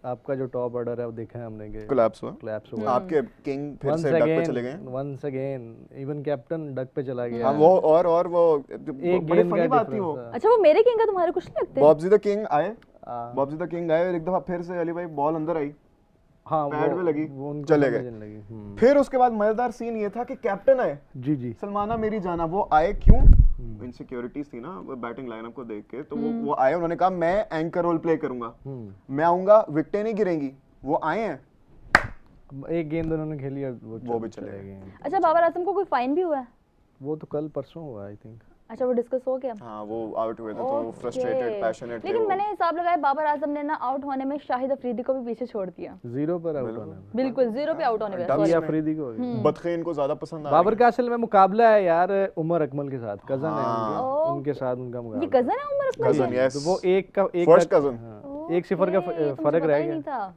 आपका जो top order है वो देखा है हमने कि कोलैप्स हुआ। आपके किंग फिर से डक पे चले गए। Once again even captain duck पे चला गया। हाँ वो और वो बड़ी फनी बात थी वो। अच्छा वो मेरे किंग का तुम्हारे कुछ नहीं लगते? बॉब्जी द किंग आए और एक दफा फिर से अली भाई बॉल अंदर आई, हाँ पैड में लगी, चले गए। फिर उसके बाद मजेदार सीन ये था कि कैप्टन आए, जी सलमाना मेरी जाना, वो आए क्यों? इनसिक्योरिटीज थी ना बैटिंग लाइनअप को देख के, तो वो आए, उन्होंने कहा मैं एंकर रोल प्ले करूंगा, मैं आऊंगा, विकेटें नहीं गिरेंगी। वो आए हैं, एक गेंद उन्होंने खेली और वो भी चले गए। अच्छा बाबर आजम को कोई फाइन भी हुआ है? वो तो कल परसों हुआ आई थिंक। अच्छा वो डिस्कस हो गया? हाँ वो आउट हुए थे, तो वो फ्रस्ट्रेटेड पैशनेट थे। लेकिन मैंने हिसाब लगाया बाबर आजम ने ना आउट होने में शाहिद अफरीदी को भी पीछे छोड़ दिया। 0 पर आउट होने में, बिल्कुल 0 पे आउट होने में शाहिद अफरीदी को बदखे इनको ज्यादा पसंद आ बाबर का असल में मुकाबला है यार उमर अकमल के साथ, कजन है उनके साथ उनका मुकाबला। ये कजन है उमर अकमल कजन? तो वो एक फर्स्ट कजन, 1-0 का फर्क रह गया।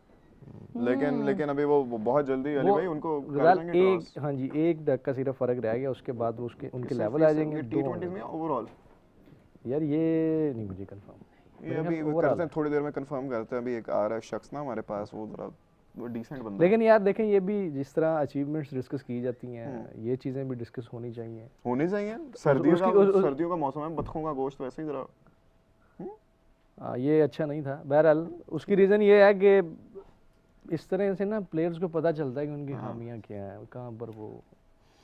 लेकिन अभी वो बहुत जल्दी अली भाई उनको कर देंगे क्रॉस। हाँ जी, 1 डक का सिर्फ फर्क रह गया, उसके बाद उसके उनके लेवल आ जाएंगे टी20 में ओवरऑल। यार ये नहीं मुझे कंफर्म, ये अभी करते हैं, थोड़ी देर में कंफर्म करते हैं। अभी एक आ रहा है शख्स ना हमारे पास, वो जरा वो डिसेंट बंदा। लेकिन यार देखें, ये भी जिस तरह अचीवमेंट्स डिस्कस की जाती हैं, ये चीजें भी डिस्कस होनी चाहिए। सर्दियों का मौसम है, बतखों का गोश्त वैसे ही जरा ये अच्छा नहीं था। बहरहाल उसकी रीजन ये है कि इस तरह से ना प्लेयर्स को पता चलता है कि उनकी खामियां क्या हैं, कहाँ पर वो।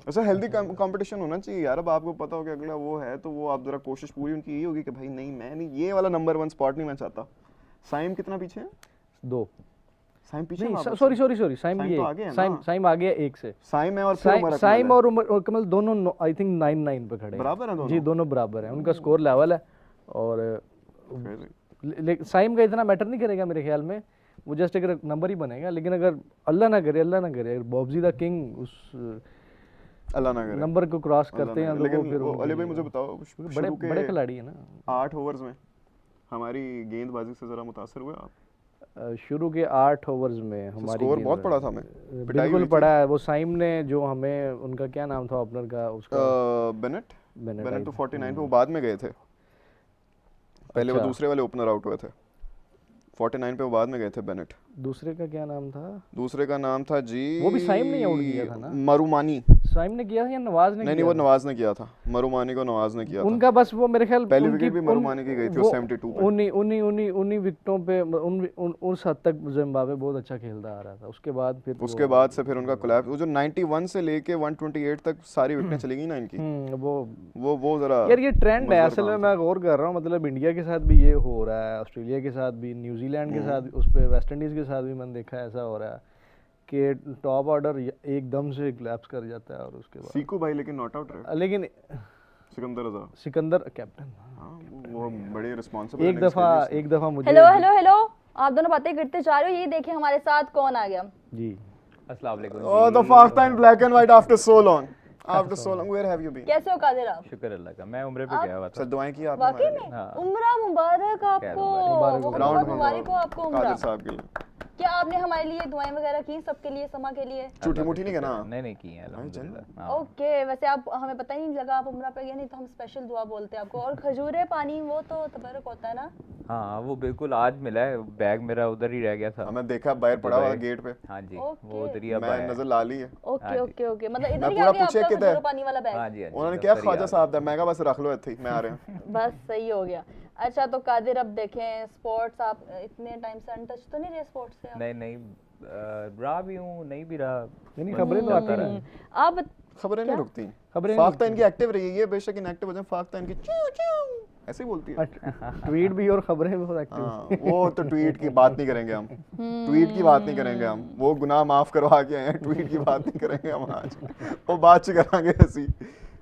ऐसा हेल्दी कंपटीशन होना चाहिए यार। अब आपको पता हो कि अगला वो है, तो वो आप जरा कोशिश पूरी उनकी यही होगी कि भाई नहीं, मैं नहीं, ये वाला नंबर 1 स्पॉट नहीं मैं चाहता। साइम कितना पीछे है? 2। साइम पीछे? सॉरी साइम भी है, साइम आ गया 1 से। साइम है और साइम और उमर कमल दोनों आई थिंक 9-9 पे खड़े हैं, बराबर है दोनों जी, दोनों बराबर हैं, उनका स्कोर लेवल है। और साइम का इतना मैटर नहीं करेगा मेरे ख्याल में, वो जस्ट एक नंबर ही बनेगा। लेकिन अगर अल्लाह ना करे अगर बॉब्जी द किंग उस अल्लाह ना करे नंबर को क्रॉस करते हैं, लेकिन तो फिर अली भाई मुझे बताओ, बड़े खिलाड़ी है ना। 8 ओवर्स में हमारी गेंदबाजी से जरा मुतासर हुए आप? शुरू के 8 ओवर्स में हमारी स्कोर बहुत पड़ा था, हमें बिल्कुल पड़ा है। वो साइम ने जो हमें, उनका क्या नाम था ओपनर का उसका, बेनेट तो 49 पे वो बाद में गए थे, पहले वो दूसरे वाले ओपनर आउट हुए थे। 49 पे वो बाद में गए थे बेनेट। दूसरे का क्या नाम था? दूसरे का नाम था जी, वो भी साइम ने आउट किया था ना? मरुमानी। साइम ने किया था या नवाज ने? नहीं, वो नवाज ने किया था, मरुमानी को नवाज ने किया था। उनका बस वो मेरे ख्याल पहली विकेट भी मरुमानी की गई थी 72 पे। उन्हीं विकेटों पे उस हद तक जिम्बाब्वे बहुत अच्छा खेलता आ रहा था। उसके बाद से फिर उनका कोलैप्स। वो जो 91 से लेके 128 तक सारी विकेटें चली गई ना इनकी, वो जरा यार ये ट्रेंड है असल में। मैं गौर कर रहा हूँ, मतलब इंडिया के साथ भी ये हो रहा है, ऑस्ट्रेलिया के साथ भी, न्यूजीलैंड के साथ, उस पे वेस्ट इंडीज के साथ भी मैंने देखा है ऐसा हो रहा है कि टॉप ऑर्डर एकदम से कोलैप्स कर जाता है और उसके बाद सीकू भाई लेकिन नॉट आउट रहे। लेकिन सिकंदर कैप्टन, वो बड़े रिस्पांसिबल। एक दफा मुझे हेलो आप दोनों बातें करते जा रहे हो, ये देखिए हमारे साथ कौन आ गया जी। अस्सलाम वालेकुम। ओह द फाख्ता in black and white after so long, where have you been? कैसे हो कादिर आप? शुक्र अल्लाह का, मैं उम्रे पे गया हुआ था। सर दुआएं की आपने हमारे लिए? हां उम्रा मुबारक आपको, बहुत मुबारक हो आपको उम्रा। कादिर साहब के लिए क्या आपने हमारे लिए दुआएं वगैरह की, सबके लिए, समा के लिए? झूठी मूठी नहीं कहना। नहीं की है अल्हम्दुलिल्लाह। ओके, वैसे आप, हमें पता ही नहीं लगा आप उम्रा पे गए, नहीं तो हम स्पेशल दुआ बोलते हैं आपको। और खजूरे पानी वो तो तबरक होता है ना? हाँ वो बिल्कुल आज मिला है, बैग मेरा उधर ही रह गया था। हमें देखा बाहर पड़ा हुआ गेट पे। हाँ जी, वो उधर ही मैं नजर ला ली है। ओके मतलब इधर ही आ गया आपका खजूरे पानी वाला बैग? हाँ जी। उन्होंने क्या ख्वाजा साहब दा, मैं कहा बस रख लो इत्थे ही, मैं आ रहे हैं। बस सही हो गया। अच्छा तो कादिर अब देखें स्पोर्ट्स, आप इतने टाइम से अनटच तो नहीं रहे स्पोर्ट्स से? नहीं रहा भी हूँ, नहीं भी रहा, नहीं खबरें तो आती रही। आप खबरें नहीं रुकती, फाख्ता इनकी एक्टिव रही है, बेशक इनएक्टिव हो जाए, फाख्ता इनकी ऐसे ही बोलती है। ट्वीट भी और खबरें भी बहुत एक्टिव। हाँ, वो तो ट्वीट की बात नहीं करेंगे हम, ट्वीट की बात नहीं करेंगे हम, वो गुनाह माफ करवा के आए हैं, ट्वीट की बात नहीं करेंगे हम आज, वो बात च करांगे ऐसी।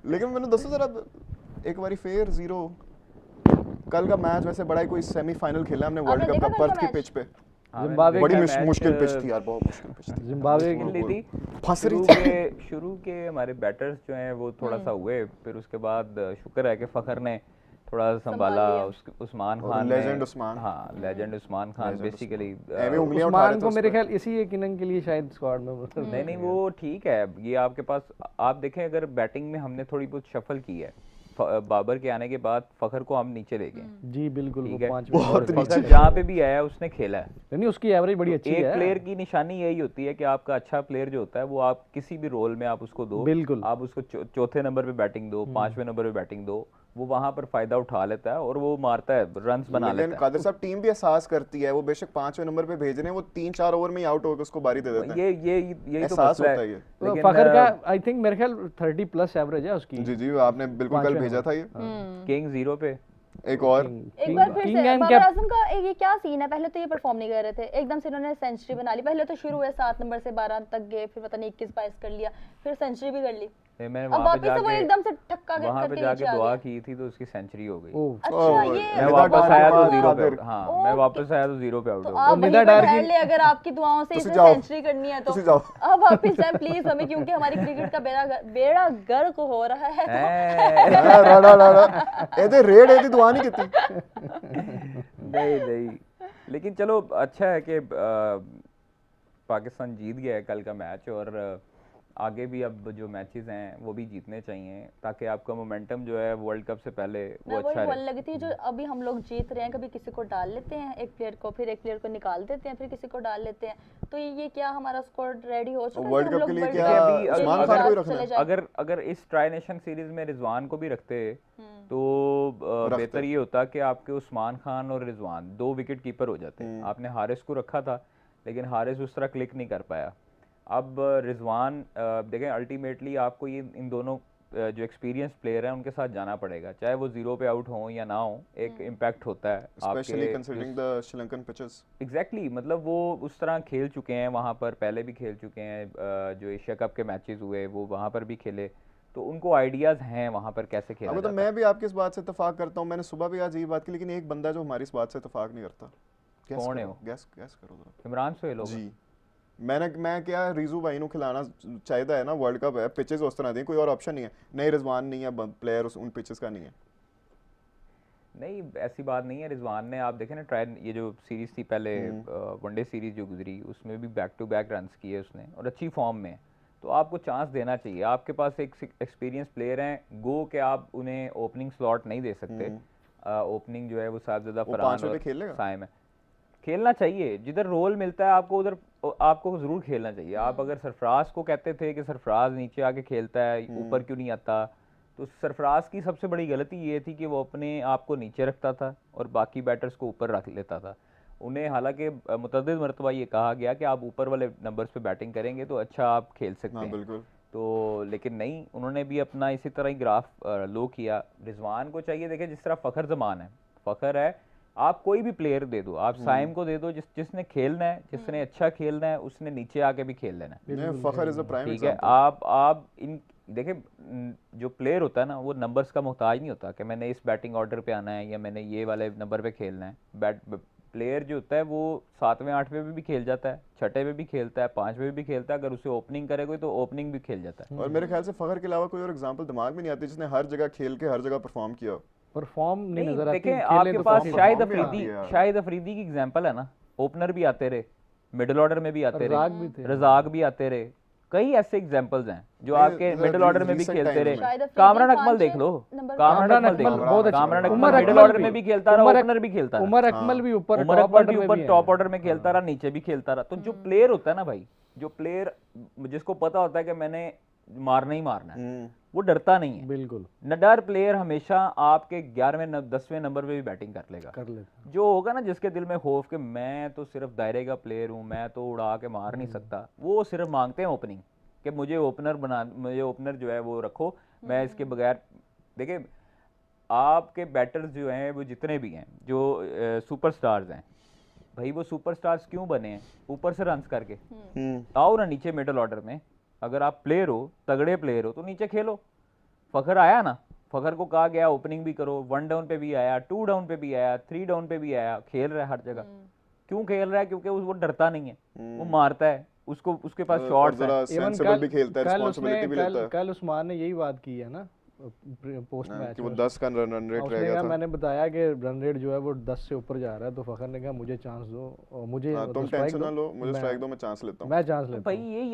लेकिन मैंने दसो जरा एक बारी फेयर 0 कल का मैच वैसे बड़ा ही कोई सेमीफाइनल खेला हमने वर्ल्ड कप का पर्थ की पिच पे। जिम्बाब्वे बड़ी मुश्किल पिच थी यार, बहुत मुश्किल पिच थी। जिम्बाब्वे की ली थी, फंस रही थी। शुरू के हमारे बैटर्स जो हैं वो थोड़ा सा हुए, फिर उसके बाद शुक्र है कि फखर ने थोड़ा संभाला, उस्मान खान, लेजेंड उस्मान, हाँ लेजेंड उस्मान खान बेसिकली। उस्मान को मेरे ख्याल इसी एक इनिंग के लिए शायद स्क्वाड में नहीं वो ठीक है। ये आपके पास आप देखें, अगर बैटिंग में हमने थोड़ी बहुत शफल की है बाबर के आने के बाद फखर को हम नीचे ले गए। जी बिल्कुल, वो ठीक है, 5वें बहुत नंबर पे। फखर जहाँ पे भी आया उसने खेला है। नहीं उसकी एवरेज बड़ी अच्छी एक है। प्लेयर की निशानी यही होती है कि आपका अच्छा प्लेयर जो होता है वो आप किसी भी रोल में आप उसको दो, बिल्कुल। आप उसको चौथे नंबर पे बैटिंग दो, 5वें नंबर पे बैटिंग दो, वो वहां पर फायदा उठा लेता है और वो मारता है, रन्स बना लेकिन लेता है। कादिर साहब टीम भी एहसास करती है, वो बेशक 5वें नंबर पे भेज रहे हैं, वो 3-4 ओवर में ही आउट होकर उसको बारी दे देते हैं। यही तो एहसास मसला होता है। है ये। तो लेकिन फखर का आई थिंक मेरे ख्याल 30 प्लस एवरेज है उसकी। जी जी, आपने बिल्कुल कल 5वें भेजा था ये। किंग 0 पे एक और एक बार फिर से बाबर आजम का ये क्या सीन है, पहले तो ये परफॉर्म नहीं कर रहे थे, एकदम से इन्होंने सेंचुरी बना ली। पहले तो शुरू हुए 7 नंबर से 12 तक गए, फिर पता नहीं 21-22 कर लिया, फिर सेंचुरी भी कर ली। मैंने अब वहां पे वापस से वो एकदम से ठक्का वहां पे करके जाके नीचे आ दुआ गया। की थी तो उसकी सेंचुरी हो गई। अच्छा ये मैं वापस आया तो 0 पे, कादिर। हाँ मैं वापस आया तो 0 पे आउट तो हो गया। आप वहीं निदा पर डार ठहर की- ले, अगर आपकी दुआओं से तुसी इसने जाओ। सेंचुरी करनी है तो तुसी जाओ। अब वापस जाए प्लीज हमें, क्योंकि हमारी क्रिकेट का बेड़ा गर्क हो रहा है। राड़ा राड़ा एदे रेड एदी दुआ नहीं कीती। नहीं, लेकिन चलो अच्छा है कि पाकिस्तान जीत गया है कल का मैच, और आगे भी अब जो मैचेस हैं वो भी जीतने चाहिए ताकि आपका मोमेंटम जो है वर्ल्ड कप से पहले वो मैं अच्छा वही बोलने रहे। लगी थी, जो अभी हम लोग जीत रहे हैं, कभी किसी को डाल लेते हैं एक प्लेयर को, फिर एक प्लेयर को निकाल देते हैं, फिर किसी को डाल लेते हैं, तो ये क्या हमारा स्क्वाड रेडी हो चुका है वर्ल्ड कि हम कप के लोग लिए वर्ल्ड क्या कप अभी के लिए उस्मान खान को ही चले रखना है? जाएं? अगर इस ट्राई नेशन सीरीज में रिजवान को भी रखते तो रखते। बेहतर ये होता कि आपके उस्मान खान और रिजवान 2 विकेट कीपर हो जाते। आपने हारिस को रखा था लेकिन हारिस उस तरह क्लिक नहीं कर पाया। अब रिजवान देखें, अल्टीमेटली आपको ये इन दोनों जो एक्सपीरियंस प्लेयर हैं उनके साथ जाना पड़ेगा, चाहे वो 0 पे आउट हों या ना हो, एक इम्पैक्ट होता है specially considering the Sri Lankan pitches. Exactly मतलब वो उस तरह खेल चुके हैं वहाँ पर, पहले भी खेल चुके हैं, जो एशिया कप के मैचेस हुए वो वहाँ पर भी खेले, तो उनको आइडियाज़ हैं वहाँ पर कैसे खेला अब तो जाता है। मैं भी आपकी इस बात से इत्तेफाक करता हूँ, मैंने सुबह भी आज यही बात की, लेकिन एक बंदा जो हमारी इस बात से इत्तेफाक नहीं करता। कौन है वो? गैस करो जरा। इमरान सोहेल होगा। जी मैं क्या रीजू भाई ਨੂੰ खिलाना चाहिए है ना, वर्ल्ड कप है, पिचेस उस तरह दी, कोई और ऑप्शन नहीं है, नहीं रिजवान नहीं है प्लेयर उन पिचेस का नहीं है। नहीं ऐसी बात नहीं है, रिजवान ने आप देखें ना ट्राई, ये जो सीरीज थी पहले वनडे सीरीज जो गुजरी उसमें भी बैक टू बैक रन्स किए उसने और अच्छी फॉर्म में, तो आपको चांस देना चाहिए। आपके पास एक एक्सपीरियंस प्लेयर हैं, गो के आप उन्हें ओपनिंग स्लॉट नहीं दे सकते। ओपनिंग जो है वो साहबजादा फरहान और साइम है, खेलना चाहिए जिधर रोल मिलता है आपको उधर आपको ज़रूर खेलना चाहिए। आप अगर सरफराज को कहते थे कि सरफराज नीचे आके खेलता है, ऊपर क्यों नहीं आता, तो सरफराज की सबसे बड़ी गलती ये थी कि वो अपने आप को नीचे रखता था और बाकी बैटर्स को ऊपर रख लेता था। उन्हें हालांकि मुतअद्दिद मरतबा ये कहा गया कि आप ऊपर वाले नंबर्स पे बैटिंग करेंगे तो अच्छा आप खेल सकते हैं, बिल्कुल। तो लेकिन नहीं, उन्होंने भी अपना इसी तरह ही ग्राफ लो किया। रिजवान को चाहिए, देखें जिस तरह फ़खर ज़मान है, फ़खर है, आप कोई भी प्लेयर दे दो, आप साइम को दे दो, जिसने खेलना है, जिसने अच्छा खेलना है उसने नीचे आके भी खेल लेना है। फ़खर इज अ प्राइम ठीक है, एग्जांपल। आप इन देखें जो प्लेयर होता है ना वो नंबर्स का मोहताज नहीं होता कि मैंने इस बैटिंग ऑर्डर पे आना है या मैंने ये वाले नंबर पे खेलना है। प्लेयर जो होता है वो 7वें 8वें पे भी खेल जाता है, 6ठे पे भी खेलता है, 5वें पे भी खेलता है, अगर उसे ओपनिंग करे कोई तो ओपनिंग भी खेल जाता है। और मेरे ख्याल से फ़खर के अलावा कोई और एग्जांपल दिमाग में नहीं आती जिसने हर जगह खेल के हर जगह परफॉर्म किया। परफॉर्म नहीं नजर आती। देखें आपके पास शाहिद perform अफरीदी की एग्जांपल है ना, ओपनर भी आते रहे, मिडिल ऑर्डर में भी आते रज़ाक रहे, भी थे। रज़ाक भी आते रहे, कई ऐसे एग्जांपल्स हैं जो नहीं, आपके मिडिल ऑर्डर में भी recent खेलते time रहे। में। शाहिद अफरीदी कामरान अकमल 5 देख लो, नंबर कामरान कामरान अकमल देख अकमल लो, बहुत अच्छा, कामरान उमर अकमल मिडिल अकमल ऑर्डर भी, में भी खेलता रहा, उमर ओपनर भी खेलता रहा, उमर अकमल भी ऊपर उमर टॉप अकमल ऑर्डर भी में ऊपर भी है। टॉप ऑर्डर में खेलता रहा, नीचे भी खेलता रहा। तो जो प्लेयर होता है ना भाई, जो प्लेयर जिसको पता होता है कि मैंने मारना ही मारना है, वो डरता नहीं है। बिल्कुल नडर प्लेयर हमेशा आपके 11वें 10वें नंबर पे भी बैटिंग कर लेगा। कर लेता। जो होगा ना जिसके दिल में खौफ कि मैं तो सिर्फ दायरे का प्लेयर हूँ, मैं तो उड़ा के मार नहीं सकता, वो सिर्फ मांगते हैं ओपनिंग कि मुझे ओपनर जो है वो रखो, मैं इसके बगैर। देखिए आपके बैटर्स जो हैं वो जितने भी हैं जो सुपरस्टार्स हैं भाई, वो सुपरस्टार्स क्यों बने हैं? ऊपर से रन्स करके। आओ ना नीचे मिडिल ऑर्डर में, अगर आप प्लेयर हो, तगड़े प्लेयर हो तो नीचे खेलो। फ़खर आया ना, फ़खर को कहा गया ओपनिंग भी करो, 1 डाउन पे भी आया, 2 डाउन पे भी आया, 3 डाउन पे भी आया, खेल रहा है हर जगह। क्यों खेल रहा है? क्योंकि वो डरता नहीं है, वो मारता है, उसके पास शॉट्स हैं। सेंसिबल भी खेलता है, रिस्पांसिबिलिटी भी लेता है। कल उस्मान ने यही बात की है ना पोस्ट मैच कि वो 10 का रन रेट रह गया था। मैंने बताया कि रन रेट जो है वो 10 से ऊपर जा रहा है, तो फ़खर ने कहा मुझे चांस दो और मुझे तुम टेंशन ना लो, मुझे स्ट्राइक दो, मैं चांस लेता हूँ। मैं चांस लेता हूँ। भाई यही है